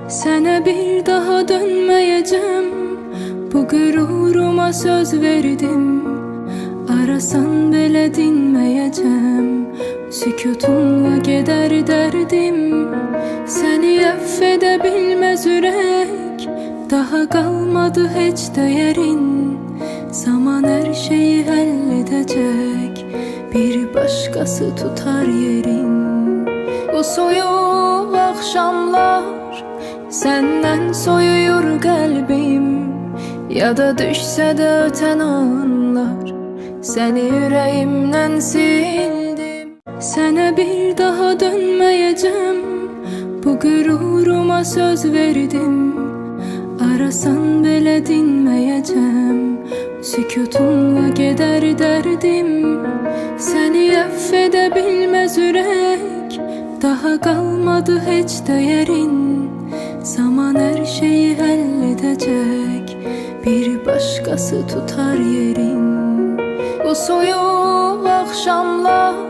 Sənə bir daha dönməyəcəm, bu qüruruma söz verdim. Arasan belə dinməyəcəm, sükutunla gedər dərdim. Səni əff edə bilməz ürək, daha qalmadı heç dəyərin. Zaman hər şeyi həll edəcək, bir başqası tutar yerin. Bu soyuq axşamlar səndən soyuyur qəlbim, ya da düşsə də ötən anlar səni ürəyimdən sildim. Sənə bir daha dönməyəcəm, bu qüruruma söz verdim. Arasan belə dinməyəcəm, sükutunla gedər dərdim. Səni əff edə bilməz ürək, daha qalmadı heç dəyərin. Zaman hər şeyi həll edəcək, bir başqası tutar yerin. Bu soyuq axşamlar